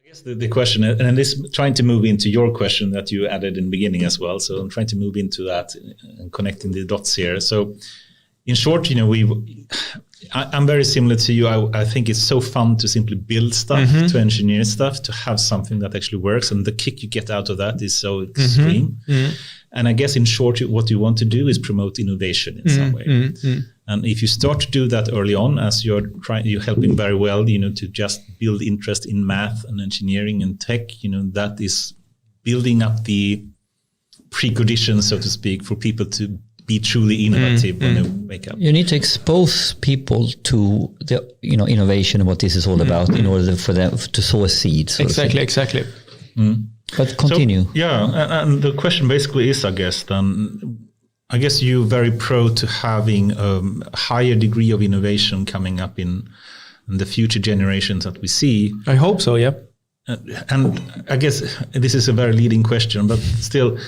I guess the question, and this trying to move into your question that you added in the beginning as well. So I'm trying to move into that and connecting the dots here. So in short, I'm very similar to you. I think it's so fun to simply build stuff, to engineer stuff, to have something that actually works. And the kick you get out of that is so extreme. And I guess in short, what you want to do is promote innovation in some way. And if you start to do that early on, as you're helping very well, to just build interest in math and engineering and tech, that is building up the preconditions, so to speak, for people to be truly innovative when they wake up. You need to expose people to the innovation and what this is all about in order for them to sow a seed. Exactly. But continue. So, and the question basically is, I guess you're very pro to having a higher degree of innovation coming up in the future generations that we see. I hope so, yeah. And I guess this is a very leading question, but still,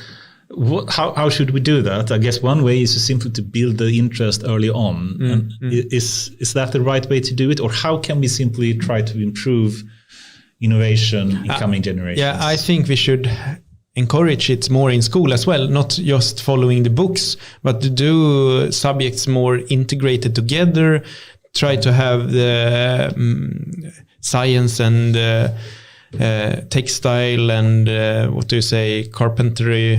how should we do that? I guess one way is simply to build the interest early on. And is that the right way to do it? Or how can we simply try to improve innovation in coming generations? Yeah, I think we should encourage it more in school as well, not just following the books, but to do subjects more integrated together, try to have the science and textile and carpentry,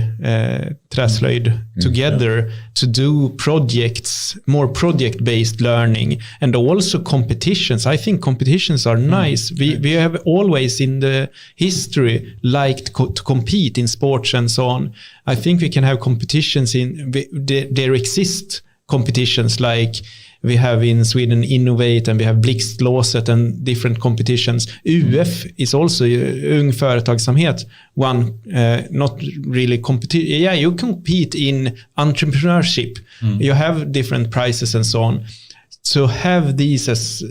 träslöjd together to do projects, more project-based learning, and also competitions. I think competitions are nice. We have always in the history liked to compete in sports and so on. I think we can have competitions there exist competitions like we have in Sweden Innovate and we have Blixtlåset and different competitions. UF is also Ung Företagsamhet. One, not really competition. Yeah, you compete in entrepreneurship. You have different prizes and so on. So have these as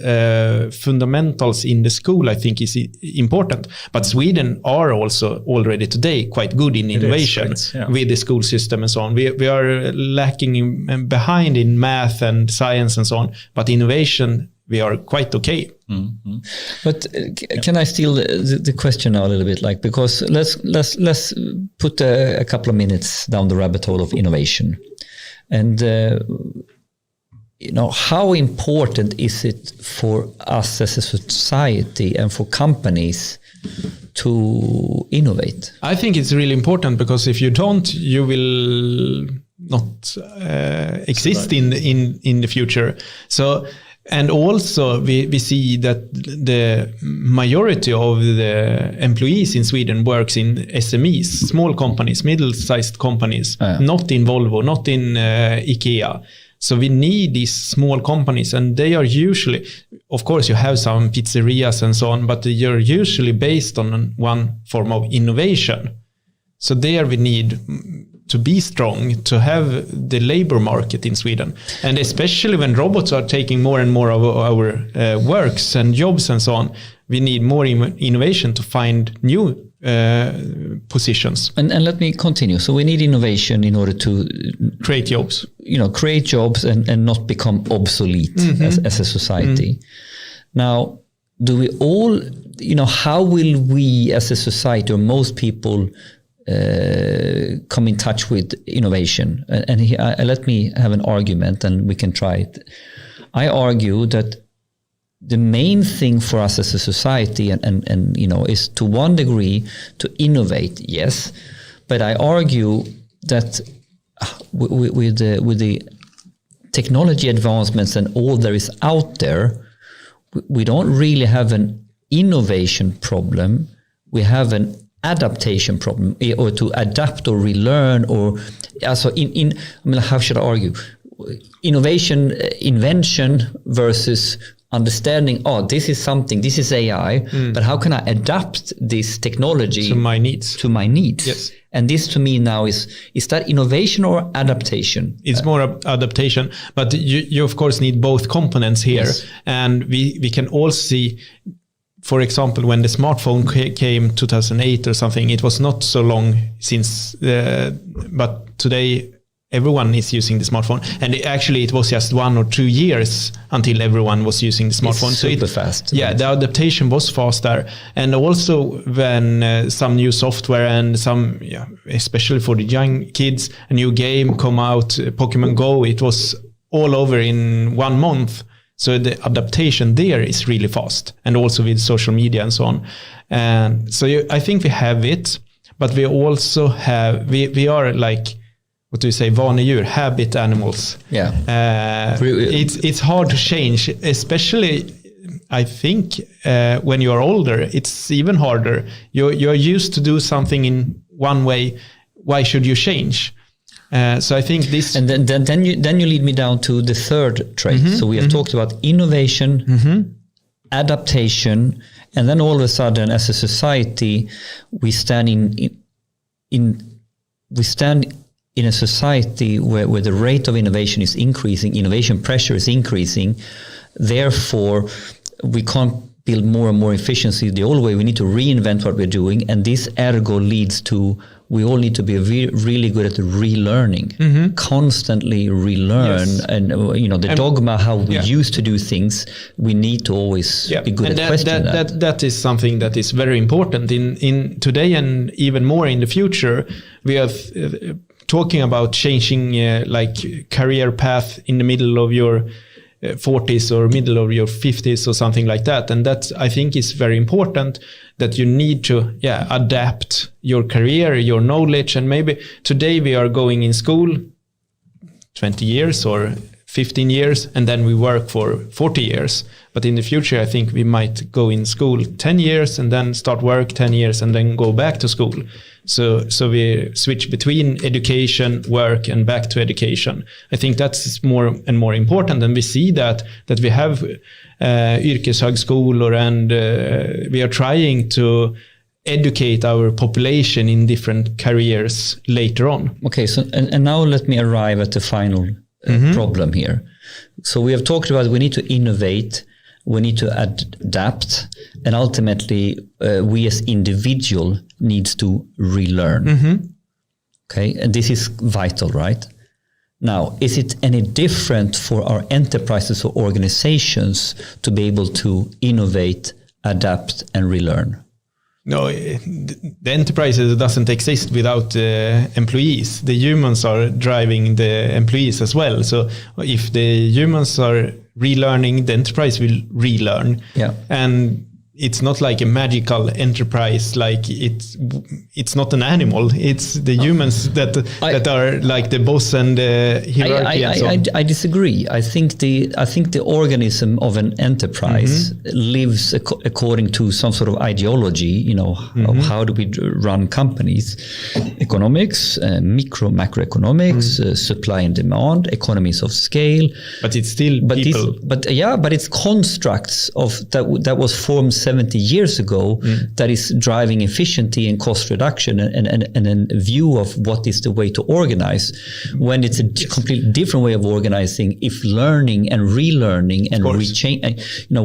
fundamentals in the school, I think is important. But Sweden are also already today quite good in innovation with the school system and so on. We are lacking behind in math and science and so on, but innovation, we are quite okay. But can I steal the question now a little bit? Because let's put a couple of minutes down the rabbit hole of innovation. And how important is it for us as a society and for companies to innovate? I think it's really important, because if you don't, you will not exist in the future. So, and also we see that the majority of the employees in Sweden works in SMEs, small companies, middle-sized companies, not in Volvo, not in IKEA. So we need these small companies, and they are usually, of course you have some pizzerias and so on, but you're usually based on one form of innovation. So there we need to be strong, to have the labor market in Sweden. And especially when robots are taking more and more of our works and jobs and so on, we need more innovation to find new positions. And let me continue. So we need innovation in order to create jobs. Create jobs and not become obsolete as a society. Now, do we all, how will we as a society, or most people, come in touch with innovation? And let me have an argument, and we can try it. I argue that the main thing for us as a society and is to one degree to innovate, yes, but I argue that with the technology advancements and all there is out there, we don't really have an innovation problem. We have an adaptation problem, or to adapt or relearn, or also how should I argue? Invention versus understanding, this is something, this is AI, but how can I adapt this technology to my needs? Yes. And this to me now is that innovation or adaptation? It's more adaptation, but you of course need both components here. Yes. And we can all see, for example, when the smartphone came 2008 or something, it was not so long since, but today everyone is using the smartphone. And it was just 1 or 2 years until everyone was using the smartphone. It's super fast. Yeah, the adaptation was faster. And also when some new software and some, especially for the young kids, a new game come out, Pokemon Go, it was all over in 1 month. So the adaptation there is really fast. And also with social media and so on. And so I think we have it, but we also have, we are like, what do you say, vanedjur, habit animals. Yeah. It's hard to change, especially I think when you are older, it's even harder. You're used to do something in one way. Why should you change? So I think this, and then you lead me down to the third trait. So we have talked about innovation, adaptation, and then all of a sudden, as a society, we stand in a society where the rate of innovation is increasing, innovation pressure is increasing. Therefore, we can't build more and more efficiency the old way. We need to reinvent what we're doing. And this ergo leads to, we all need to be really good at relearning, constantly relearn. Yes. And, the dogma, how we used to do things, we need to always be good at questioning that. That is something that is very important in today and even more in the future. We have talking about changing like career path in the middle of your 40s or middle of your 50s or something like that. And that I think is very important, that you need to adapt your career, your knowledge. And maybe today we are going in school 20 years or 15 years, and then we work for 40 years. But in the future, I think we might go in school 10 years and then start work 10 years and then go back to school. So we switch between education, work, and back to education. I think that's more and more important. And we see that we have yrkeshögskolor, and we are trying to educate our population in different careers later on. Okay, so and now let me arrive at the final problem here. So we have talked about we need to innovate, we need to adapt, and ultimately we as individual needs to relearn. Okay, and this is vital, right? Now, is it any different for our enterprises or organizations to be able to innovate, adapt, and relearn? No, the enterprises doesn't exist without employees. The humans are driving the employees as well. So if the humans are relearning, the enterprise will relearn. Yeah. And it's not like a magical enterprise, like it's not an animal. It's the humans that are like the boss and the hierarchy and so on. I disagree. I think the organism of an enterprise lives according to some sort of ideology, of how do we run companies, economics, macroeconomics, supply and demand, economies of scale. But it's still people. But it's constructs of that was formed 70 years ago that is driving efficiency and cost reduction and a view of what is the way to organize, when it's a completely different way of organizing if learning and relearning and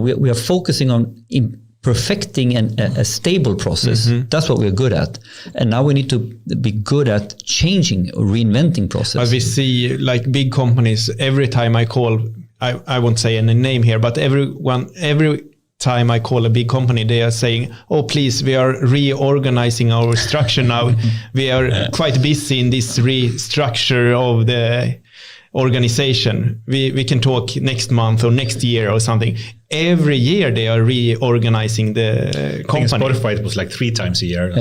we are focusing on perfecting a stable process. That's what we're good at. And now we need to be good at changing or reinventing process. But we see like big companies, every time I call, I won't say any name here, but every time I call a big company, they are saying, oh, please, we are reorganizing our structure now. We are quite busy in this restructure of the organization. We can talk next month or next year or something. Every year they are reorganizing the company. Spotify, it was like 3 times a year.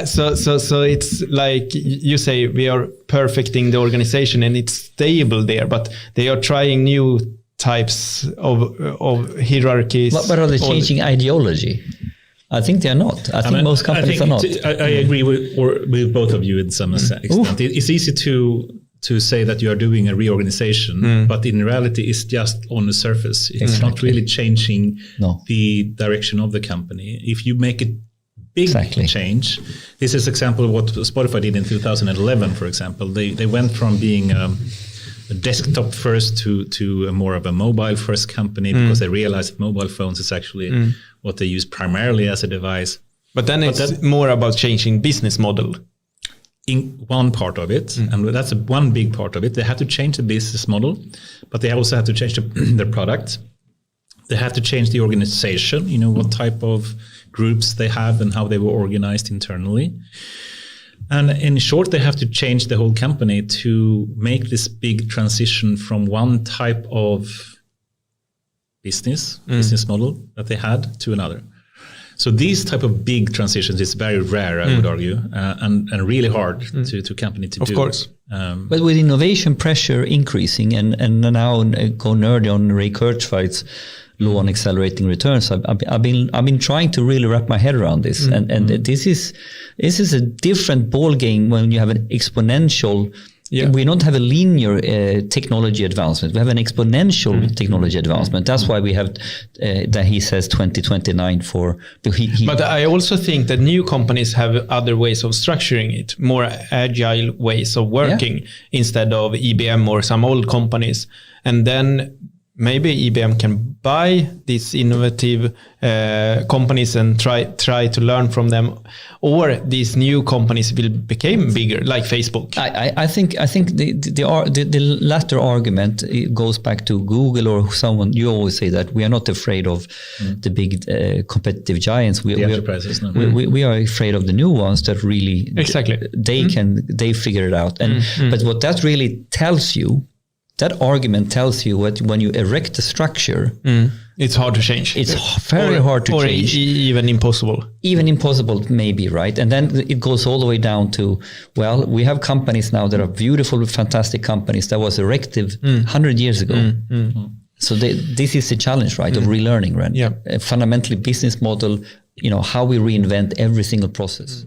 So it's like you say, we are perfecting the organization and it's stable there, but they are trying new types of hierarchies. But are they changing ideology? I think they are not. I think most companies are not. I agree with both of you in some extent. It's easy to say that you are doing a reorganization, but in reality it's just on the surface. It's not really changing the direction of the company. If you make a big change, this is example of what Spotify did in 2011, for example. They went from being a desktop first to a more of a mobile first company because they realized that mobile phones is actually what they use primarily as a device. But then it's more about changing business model. one part of it, and that's one big part of it. They had to change the business model, but they also had to change their product. They had to change the organization, what type of groups they have and how they were organized internally. And in short, they have to change the whole company to make this big transition from one type of business model that they had to another. So these type of big transitions is very rare, I would argue, and really hard to company to do. Of course. But with innovation pressure increasing and now go nerdy on Ray Kurzweil's law on accelerating returns, I've been trying to really wrap my head around this, and this is a different ball game when you have an exponential. Yeah. We don't have a linear technology advancement. We have an exponential technology advancement. That's why we have that he says 2029 for. But I also think that new companies have other ways of structuring it, more agile ways of working instead of IBM or some old companies. And then maybe IBM can buy these innovative companies and try to learn from them, or these new companies will become bigger, like Facebook. I think the latter argument goes back to Google or someone. You always say that we are not afraid of the big competitive giants. We are afraid of the new ones that really they figure it out. And but what that really tells you. That argument tells you what when you erect a structure, it's hard to change. It's very hard to change. Or even impossible. Even impossible, maybe, right? And then it goes all the way down to, well, we have companies now that are beautiful, fantastic companies that was erected 100 years ago. So this is the challenge, right, of relearning, right? Yeah. A fundamentally business model, how we reinvent every single process.